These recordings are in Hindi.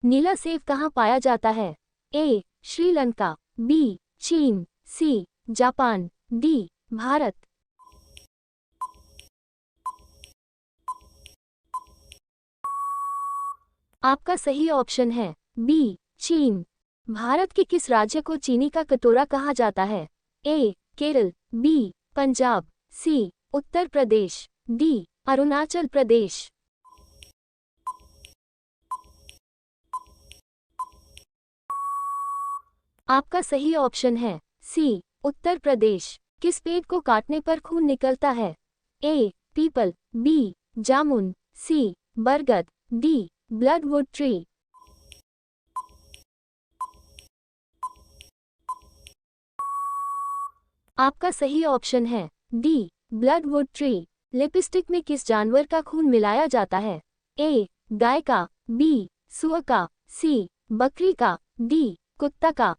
नीला सेब कहाँ पाया जाता है? ए. श्रीलंका, बी. चीन, सी. Japan, D. भारत। आपका सही ऑप्शन है बी. चीन। भारत के किस राज्य को चीनी का कटोरा कहा जाता है? ए. केरल, बी. पंजाब, सी. उत्तर प्रदेश, डी. अरुणाचल प्रदेश। आपका सही ऑप्शन है सी. उत्तर प्रदेश। किस पेड़ को काटने पर खून निकलता है? ए. पीपल, बी. जामुन, सी. बरगद, डी. ब्लडवुड ट्री। आपका सही ऑप्शन है डी. ब्लडवुड ट्री। लिपस्टिक में किस जानवर का खून मिलाया जाता है? ए. गाय का, बी. सुअर का, सी. बकरी का, डी. कुत्ता का।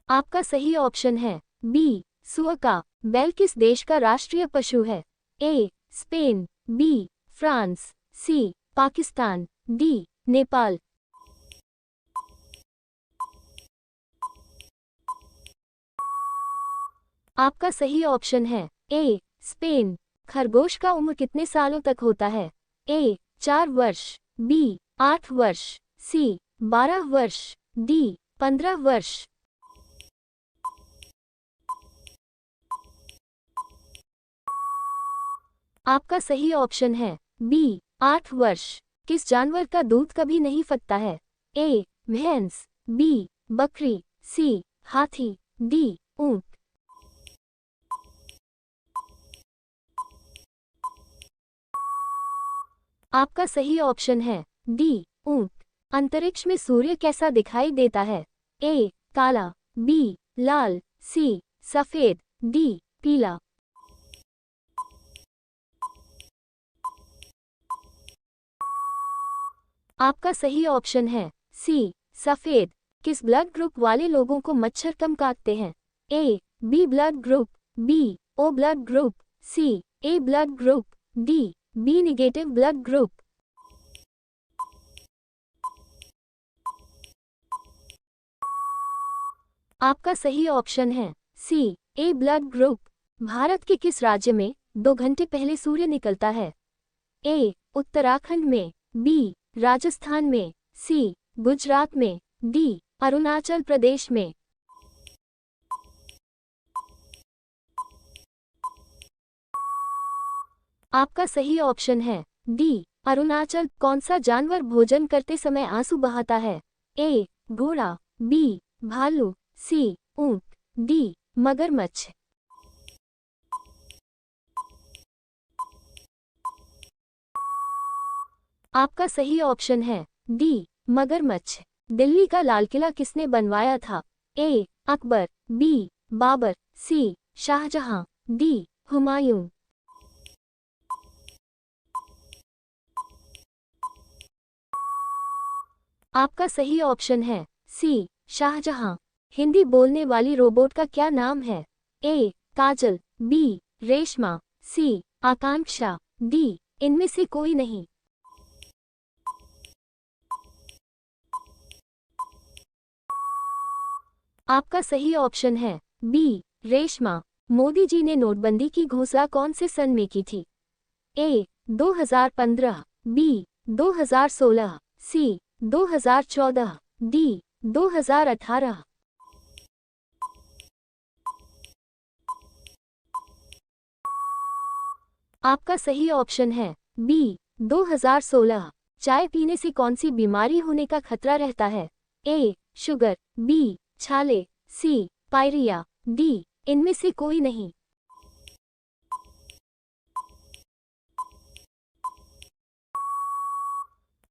आपका सही ऑप्शन है बी. सुअर का। बैल किस देश का राष्ट्रीय पशु है? A. Spain, B. France, C. Pakistan, D. Nepal. आपका सही ऑप्शन है ए. स्पेन। खरगोश का उम्र कितने सालों तक होता है? ए. 4 वर्ष, बी. 8 वर्ष, सी. 12 वर्ष, डी. 15 वर्ष। आपका सही ऑप्शन है बी. 8 वर्ष। किस जानवर का दूध कभी नहीं फटता है? ए. भैंस, बी. बकरी, सी. हाथी, डी. ऊंट। आपका सही ऑप्शन है डी. ऊंट। अंतरिक्ष में सूर्य कैसा दिखाई देता है? ए. काला, बी. लाल, सी. सफेद, डी. पीला। आपका सही ऑप्शन है सी. सफेद। किस ब्लड ग्रुप वाले लोगों को मच्छर कम काटते हैं? A. B blood group, B. O blood group, C. A blood group, D. B negative blood group. आपका सही ऑप्शन है C. A blood group. Bharat के किस राज्य में 2 घंटे पहले सूर्य निकलता है? ए. उत्तराखंड में, बी. राजस्थान में, सी. गुजरात में, डी. अरुणाचल प्रदेश में। आपका सही ऑप्शन है डी. अरुणाचल। कौन सा जानवर भोजन करते समय आंसू बहाता है? ए. घोड़ा, बी. भालू, सी. ऊंट, डी. मगरमच्छ। आपका सही ऑप्शन है डी. मगरमच्छ। दिल्ली का लाल किला किसने बनवाया था? ए. अकबर, बी. बाबर, सी. शाहजहां, डी. हुमायूं। आपका सही ऑप्शन है सी. शाहजहां। हिंदी बोलने वाली रोबोट का क्या नाम है? ए. काजल, बी. रेशमा, सी. आकांक्षा, डी. इनमें से कोई नहीं। आपका सही ऑप्शन है बी. रेशमा। मोदी जी ने नोटबंदी की घोषणा कौन से सन में की थी? ए. 2015, बी. 2016, सी. 2014, डी. 2018। आपका सही ऑप्शन है बी. 2016। चाय पीने से कौन सी बीमारी होने का खतरा रहता है? ए. Sugar, B. छाले, सी. Pyorrhoea, D. इनमें से कोई नहीं।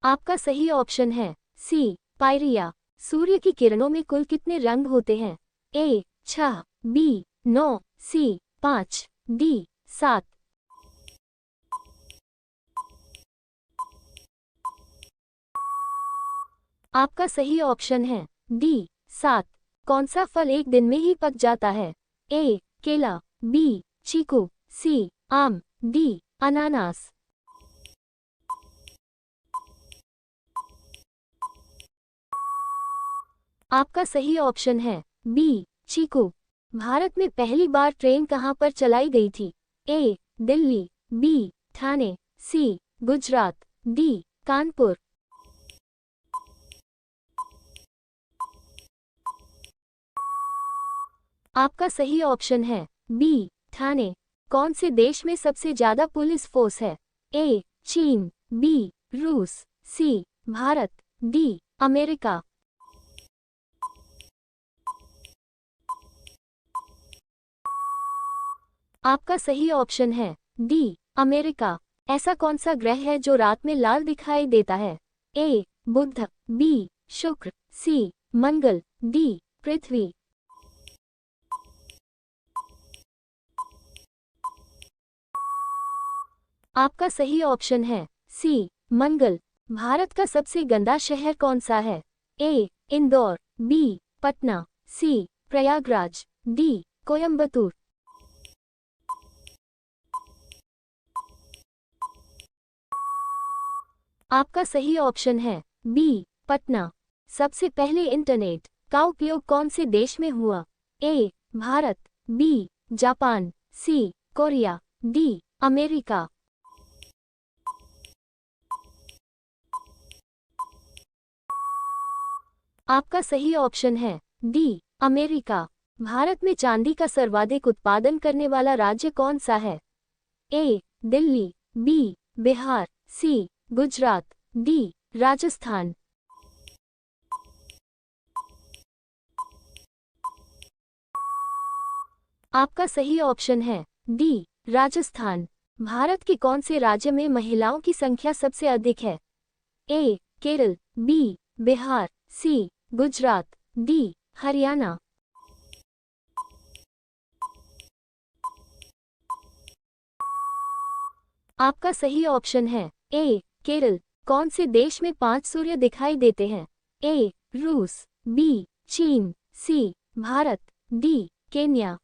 आपका सही ऑप्शन है सी. पायरिया। सूर्य की किरणों में कुल कितने रंग होते हैं? ए. 6, बी. 9, सी. 5, डी. 7। आपका सही ऑप्शन है डी. 7। कौन सा फल एक दिन में ही पक जाता है? ए. केला, बी. चीकू, सी. आम, डी. अनानास। आपका सही ऑप्शन है बी, चीकू। भारत में पहली बार ट्रेन कहाँ पर चलाई गई थी? ए, दिल्ली, बी, ठाणे, सी, गुजरात, डी, कानपुर। आपका सही ऑप्शन है बी, ठाणे। कौन से देश में सबसे ज्यादा पुलिस फोर्स है? ए, चीन, बी, रूस, सी, भारत, डी, अमेरिका। आपका सही ऑप्शन है डी, अमेरिका। ऐसा कौन सा ग्रह है जो रात में लाल दिखाई देता है? ए, बुध, बी, शुक्र, सी, मंगल, डी, पृथ्वी। आपका सही ऑप्शन है सी, मंगल। भारत का सबसे गंदा शहर कौन सा है? ए, इंदौर, बी, पटना, सी, प्रयागराज, डी, कोयम्बतूर। आपका सही ऑप्शन है बी, पटना। सबसे पहले इंटरनेट का उपयोग कौन से देश में हुआ? ए, भारत, बी, जापान, सी, कोरिया, डी, अमेरिका। आपका सही ऑप्शन है डी, अमेरिका। भारत में चांदी का सर्वाधिक उत्पादन करने वाला राज्य कौन सा है? ए, दिल्ली, बी, बिहार, सी, गुजरात, डी, राजस्थान। आपका सही ऑप्शन है डी, राजस्थान। भारत के कौन से राज्य में महिलाओं की संख्या सबसे अधिक है? ए, केरल, बी, बिहार, सी, गुजरात, डी, हरियाणा। आपका सही ऑप्शन है ए, केरल। कौन से देश में 5 सूर्य दिखाई देते हैं? ए, रूस, बी, चीन, सी, भारत, डी, केन्या।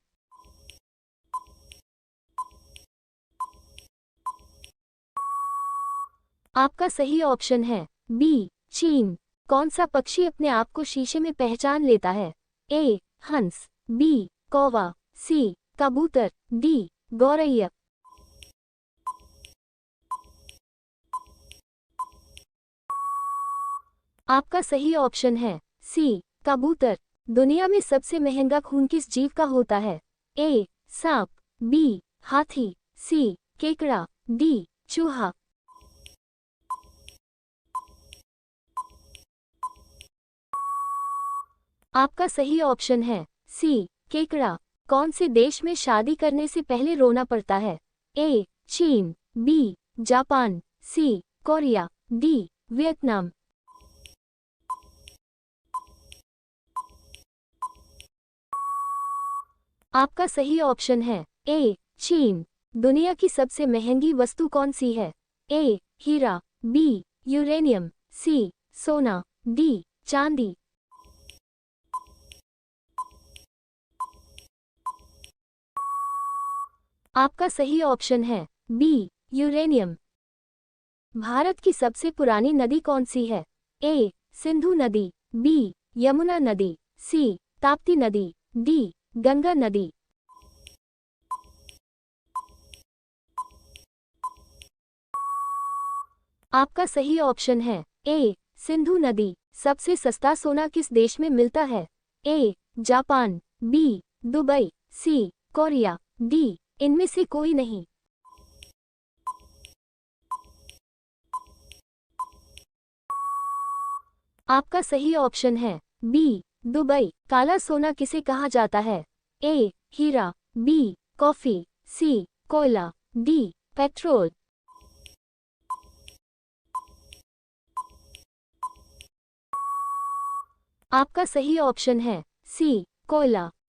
आपका सही ऑप्शन है बी, चीन। कौन सा पक्षी अपने आप को शीशे में पहचान लेता है? ए, हंस, बी, कौवा, सी, कबूतर, डी, गौरैया। आपका सही ऑप्शन है सी, कबूतर। दुनिया में सबसे महंगा खून किस जीव का होता है? ए, सांप, बी, हाथी, सी, केकड़ा, डी, चूहा। आपका सही ऑप्शन है सी, केकड़ा। कौन से देश में शादी करने से पहले रोना पड़ता है? ए, चीन, बी, जापान, सी, कोरिया, डी, वियतनाम। आपका सही ऑप्शन है ए, चीन। दुनिया की सबसे महंगी वस्तु कौन सी है? ए, हीरा, बी, यूरेनियम, सी, सोना, डी, चांदी। आपका सही ऑप्शन है बी, यूरेनियम। भारत की सबसे पुरानी नदी कौन सी है? ए, सिंधु नदी, बी, यमुना नदी, सी, ताप्ती नदी, डी, गंगा नदी। आपका सही ऑप्शन है ए, सिंधु नदी। सबसे सस्ता सोना किस देश में मिलता है? ए, जापान, बी, दुबई, सी, कोरिया, डी, इनमें से कोई नहीं। आपका सही ऑप्शन है बी, दुबई। काला सोना किसे कहा जाता है? ए, हीरा, बी, कॉफी, सी, कोयला, डी, पेट्रोल। आपका सही ऑप्शन है सी, कोयला।